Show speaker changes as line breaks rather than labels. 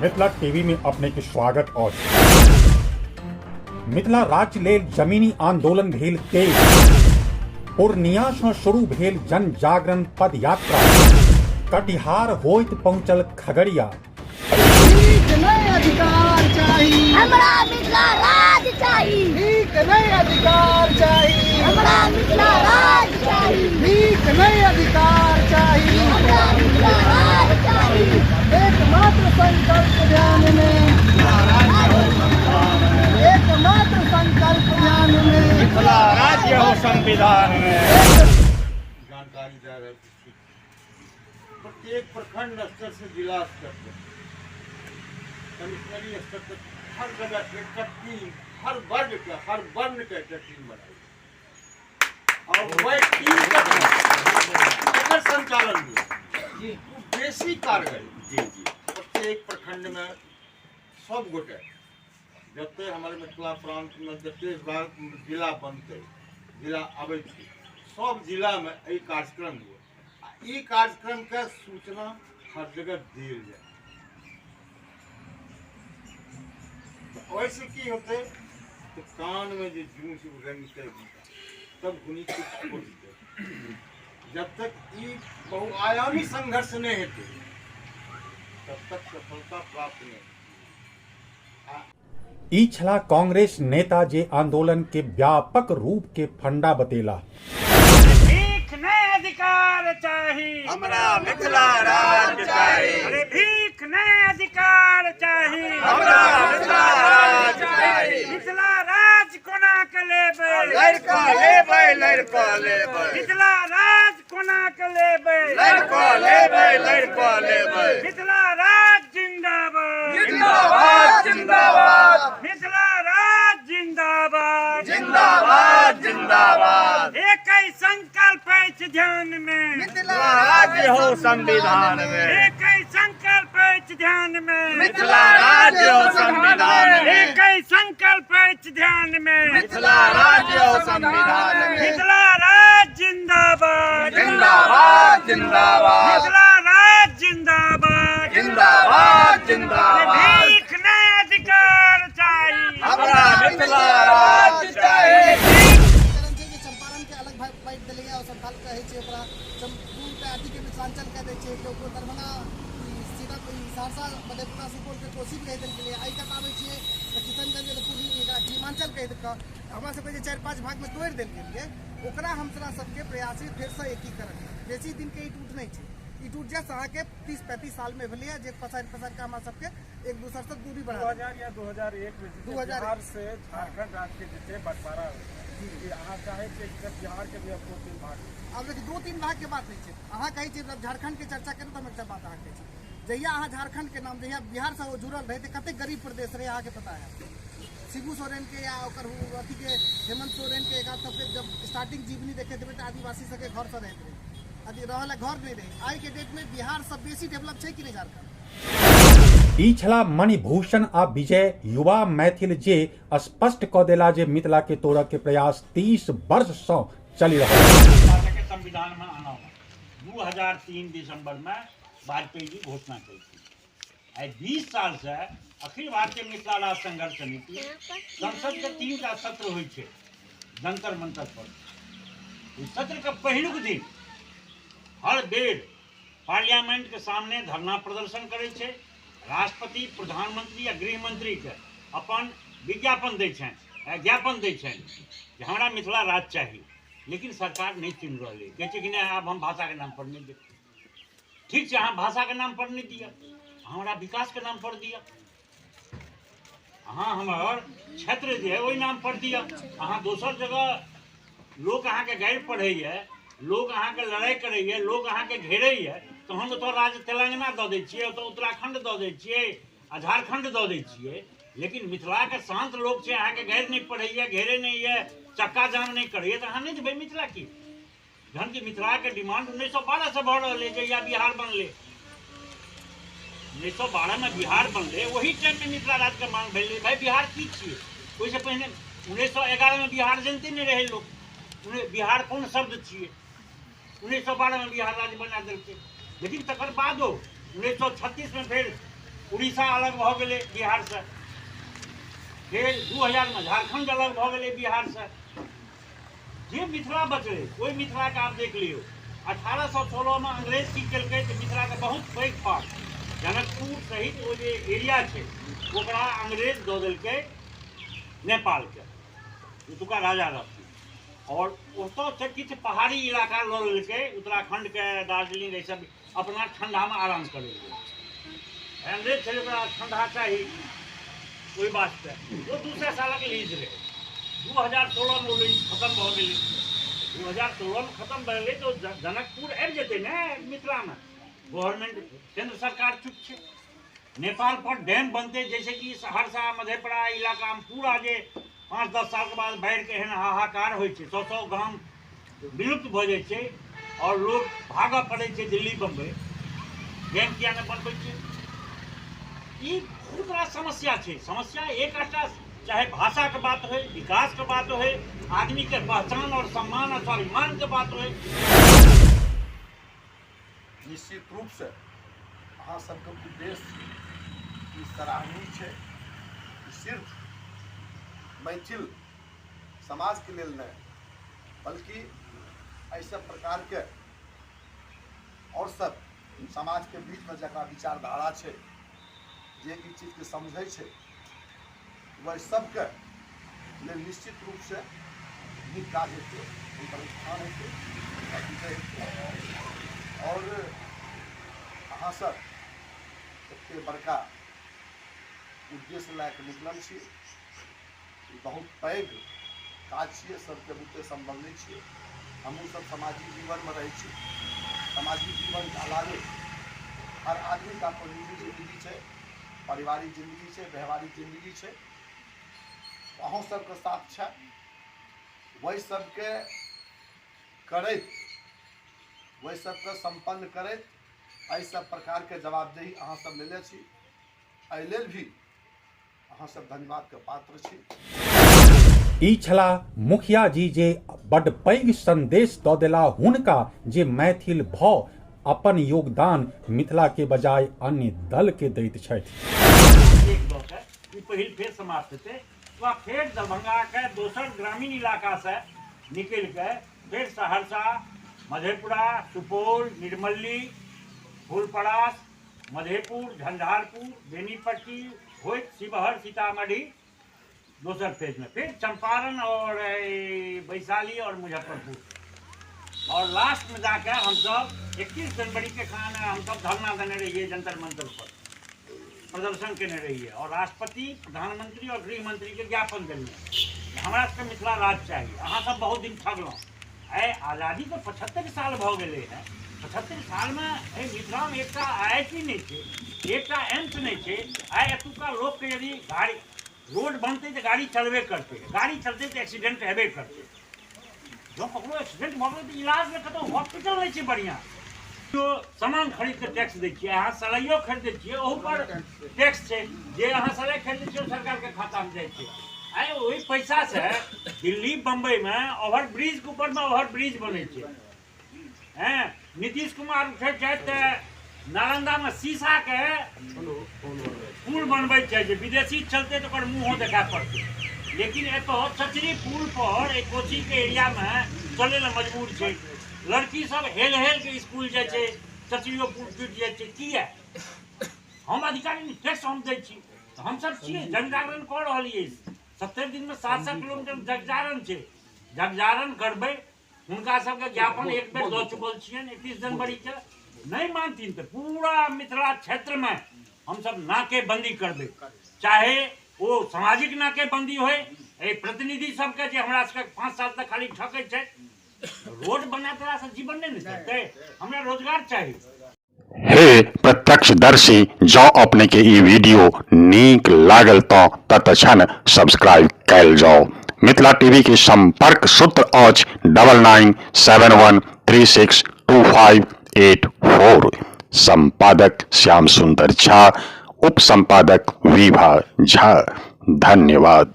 Mithila TV में अपने के स्वागत और मिथिला राज्य लेल जमीनी आंदोलन भेल तेज। पूर्णिया से शुरू भेल जन जागरण पद यात्रा। कटिहार होइत पहुंचल खगड़िया।
अधिकार चाहिए
हमरा मिथिला राज चाहिए।
ठीक नहीं अधिकार चाहिए
हमरा मिथिला राज चाहिए।
ठीक नहीं अधिकार चाहिए
हमरा मिथिला राज चाहिए।
एकमात्र संकल्प ध्यान में एकमात्र संकल्प ध्यान में
मिथिला राज्य हो संविधान में।
जानकारी दे रहे प्रत्येक प्रखंड स्तर से जिला स्तर तक कमिश्नरी स्तर तक हर जगह ट्रैक्टर टीम हर वर्ण का टीम बनाई और वह टीम का संचालन हुआ बेसिक कारगर प्रत्येक प्रखंड में सब गोटे जते हमारे मिथिला प्रांत में जते जिला बनते जिला आबे सब जिला में यही कार्यक्रम हुआ। ई कार्यक्रम का सूचना हर जगह दिल जाए। वैसे की होते तो कान में जो जूस रंगते तब गुनी कुछ छोड़ते। जब तक ई बहुआयामी संघर्ष नहीं होते तब तक सफलता प्राप्त नहीं।
ई छला कांग्रेस नेता जे आंदोलन के व्यापक रूप के फंडा बतेला।
भीख नहीं अधिकार चाहिए
हमरा मिथिला राज चाहिए।
अरे भीख नहीं अधिकार चाहिए
हमरा मिथिला राज चाहिए।
मिथिला राज कोना के लेबे
लड़का लेबै लड़का लेबै
मिथिला राज कोना के लेबे
लड़का लेबै लड़का लेबै
मिथिला राज जिंदाबाद
जिंदाबाद जिंदाबाद
मिथिला राज जिंदाबाद
जिंदाबाद जिंदाबाद
एक ही संकल्प अछि ध्यान में
मिथिला राज्य हो संविधान में
एक ही संकल्प अछि ध्यान में
मिथिला राज्य हो संविधान में
एक ही संकल्प अछि ध्यान में
मिथिला राज्य हो संविधान में
मिथिला राज जिंदाबाद
जिंदाबाद जिंदाबाद
मिथिला राज जिंदाबाद
जिंदाबाद जिंदाबाद
भीख नहीं अधिकार चाहिए
हमरा मिथिला राज चाहिए।
चंपारण के अलग बाइट दिले और संथाल कहे छे ओकरा पूर्ण के अति के मिथिलांचल कह दे छे लोग दरभंगा सीधा सहरसा मधेपुरा सुपौल के कोसी कह देल गेलै आई तक आबै छे किशनगंज पूर्वी सीमांचल कह दे हमरा सब जे 4-5 भाग में तोड़ देल गेलिए ओकरा हमरा सबके प्रयासी फेर से एकीकरण बेसी दिन के ई टूट नहीं छे ई टूट जस्ट अहाँ के 30-35 साल में भेलिए जे पसार के हमरा सबके एक दूसरे से दूरी बढ़ा
2000 या 2001 में बिहार से झारखंड राज्य के जैसे बंटवारा अहाँ चाहे कि बिहार के भी अब 2-3 भाग
अब देखिए 2-3 भाग के बात नहीं है अहाँ कहे झारखंड के चर्चा करें तो हम एक बात अहाँ कहे जहिया अहाँ झारखंड के नाम जहिया बिहार से जुड़ल रहे कते गरीब प्रदेश रहे अहाँ के पता है शिबू सोरेन के या अथी के हेमंत सोरेन के एक सबके जब स्टार्टिंग जीवनी देखे थे तो आदिवासी सबके घर से रहते रहे अभी रहल घर नहीं रहे आज के डेट में बिहार सब बेसी डेवलप है कि नहीं झारखंड।
ई छला मणिभूषण आ विजय युवा मैथिल जे स्पष्ट क देला जे मिथिला के तोड़े के प्रयास 30 वर्ष से चली रहल
के संविधान में आना हुआ 2003 दिसंबर में वाजपेयी जी घोषणा की थी। 20 साल से अखिल भारतीय मिथिला राज संघर्ष समिति संसद के 3टा सत्र हुई है जंतर मंतर पर। इस सत्र का पहिलुक दिन हर बेर पार्लियामेंट के सामने धरना प्रदर्शन करे छे। राष्ट्रपति प्रधानमंत्री या गृह मंत्री के अपन विज्ञापन दै छनि ज्ञापन दै छनि जे हमरा मिथिला राज चाहिए लेकिन सरकार नहीं चुन रही है कि नहीं अब हम भाषा के नाम पर नहीं देते। ठीक है अहाँ भाषा के नाम पर नहीं दिया हमारा विकास के नाम पर दिया अहाँ हमार क्षेत्र जो है वही नाम पर दिया अहाँ दोसर जगह लोग अहाँ के गाइड पढ़े लोग अहाँ के लड़ाई करे लोग अहाँ के घेरे तो हम तो राज्य तेलंगाना दे दै छियै तो उत्तराखंड दे दै छियै आ झारखंड दे दै छियै लेकिन मिथिला के शांत लोग छै अहाँ के गाइड नहीं पढ़े घेरे नहीं है चक्का जाम नहीं करे तो अहाँ नहीं देबै मिथिला की जहन की मिथिला के डिमांड 1912 से बढ़ रही है या बिहार बनले 1912 में बिहार बनले वही टाइम में मिथिला राज्य के मांग भेल भाई बिहार की छियै ओहिसे पहिने 1911 में बिहार जनते नहीं रहे लोग बिहार कौन शब्द छियै 1912 में बिहार राज्य बना देलकै लेकिन तकर बादो 1936 में फिर उड़ीसा अलग भ गेलै बिहार से, फिर 2000 में झारखंड अलग भ गेलै बिहार से। जे मिथिला बचलै ओहि मिथिला के आप देख लियौ 1816 में अंग्रेज की केलकै तऽ मिथिला के बहुत पैघ पार्ट जनकपुर सहित वो जे एरिया छै ओकरा अंग्रेज दऽ देलकै नेपाल के, ओतुका राजा रहथिन। और ओतऽ से किछु पहाड़ी इलाका लऽ लेलकै, उत्तराखंड के, दार्जिलिंग, ये सब अपना ठंडा में आराम करे लए। अंग्रेज छलै ओकरा ठंडा चाही, ओहि वास्ते वो 200 सालक लीज रहे। 2016 में वो लीज खत्म भ गेलै। 2016 में खत्म भ गेलै तो जनकपुर आबि जेतै ने मिथिला में। गवर्नमेंट केंद्र सरकार चुप छै। नेपाल पर डैम बनते, जैसे कि सहरसा मधेपुरा इलाका में पूरा जे 5-10 साल के बाद बाढ़ि के एहन हाहाकार होइ छै, 100 गांव विलुप्त भ जाइ छै और लोग भागऽ पड़ै छै दिल्ली बम्बई। डैम किया नहि बनबै छै? ई बहुत बड़ा समस्या छै। समस्या एक आटा, चाहे भाषा के बात हो, विकास के बात हो, आदमी के पहचान और सम्मान और स्वाभिमान के बात हो।
निश्चित रूप से अहाँ सबके उद्देश्य ई सराहनीय छै। सिर्फ मैथिल समाज के लेल नहीं, बल्कि ऐसे प्रकार के और सब समाज के बीच में जकरा विचारधारा छै, जे ई चीज के समझै छै, वह सबके लेल निश्चित रूप से नीक काज हेतै, हुनकर उत्थान हेतै। और अहाँ सब एते बड़का उद्देश्य लए के निकलल छी, बहुत पैघ काज छियै, सबके बुते संबंधित छियै। हमहूँ सब सामाजिक जीवन में रहै छी। सामाजिक जीवन के अलावे हर आदमी का अपन निजी जिंदगी छै, पारिवारिक जिंदगी छै, व्यवहारिक जिंदगी छै। अहूँ सबके साथ छै, वही सबके करैत, वही सबके संपन्न करैत एहि सब प्रकार के जवाबदेही अहाँ सब लेले छी। एहि लेल भी अहाँ सब धन्यवाद के पात्र छी।
ई छला मुखिया जी जे बड़ पैघ संदेश दऽ देला हुनका, जे मैथिल भऽ अपन योगदान मिथिला के बजाय अन्य दल के दैत छथि।
एक दो है ई पहिल फेर समाप्त हेतै, फेर दरभंगा के दोसर ग्रामीण इलाका से निकल के फिर सहरसा, मधेपुरा, सुपौल, निर्मली, फूलपरास, मधेपुर, झंझारपुर, बेनीपट्टी होइत शिवहर, सीतामढ़ी दोसर फेज में, फिर चंपारण और वैशाली और मुजफ्फरपुर। और लास्ट में जाकर हम सब 21 जनवरी के खाना हम सब धरना देने रहिए, जंतर मंतर पर प्रदर्शन करने रहिए और राष्ट्रपति, प्रधानमंत्री और गृह मंत्री के ज्ञापन दिलिए हमरा सबके मिथिला राज चाहिए। अहाँ सब बहुत दिन ठगलहुँ। आज़ादी तो 75 साल भ गेलै है। 75 साल में मिथिला में एक IIT नहीं छै, एक एम्स नहीं छै। एतुका लोग के यदि गाड़ी रोड बनते तो गाड़ी चलबे करते, गाड़ी चलते तो एक्सीडेंट हेबे करते। जो ककरो एक्सीडेंट भ गेलै तो इलाज में कतौ हॉस्पिटल नहीं छै बढ़िया। जो सामान खरीद के टैक्स दै छियै, अहाँ सलाइयो खरीदै छियै, ओहू पर टैक्स छै। जे अहाँ सलाइ खरीदै छियै सरकार के खाता में जाइ छै। वही पैसा से दिल्ली बम्बई में ओवर ब्रिज के ऊपर में ओवर ब्रिज बने हैं। नीतीश कुमार उठे तो नालंदा में शीशा के पुल बनबे जे विदेशी चलते तो मुँह देखा पड़ते। लेकिन एतो चचरी पुल पर एक कोची के एरिया में चले ला मजबूर छै। लड़की सब हेल हेल के स्कूल जाए छै, चचरियो पुल टूट जाए छै। किया हम अधिकारी टैक्स हम दै छी, हम सब छियै जनजागरण कर रहलियै। 70 दिन में 700 किलोमीटर जगजारण छै, जगजारण करबै। हुनका सबके ज्ञापन एक बेर दऽ चुकल छियनि 21 जनवरी के। नहीं मानथिन तो पूरा मिथिला क्षेत्र में हम सब नाकेबंदी करबै, चाहे वो सामाजिक नाकेबंदी होय। प्रतिनिधि सबके जे हमरा सबके 5 साल तक खाली ठकै छै, रोड बना देला से जीवन नहीं चलते। हमरा रोजगार चाहिए।
हे प्रत्यक्षदर्शी, जँ अपने के ई वीडियो नीक लागल तो तत्क्षण सब्सक्राइब कैल जाओ। मिथिला टीवी के संपर्क सूत्र अछि 9971362584। संपादक श्याम सुंदर झा, उप संपादक विभा झा। धन्यवाद।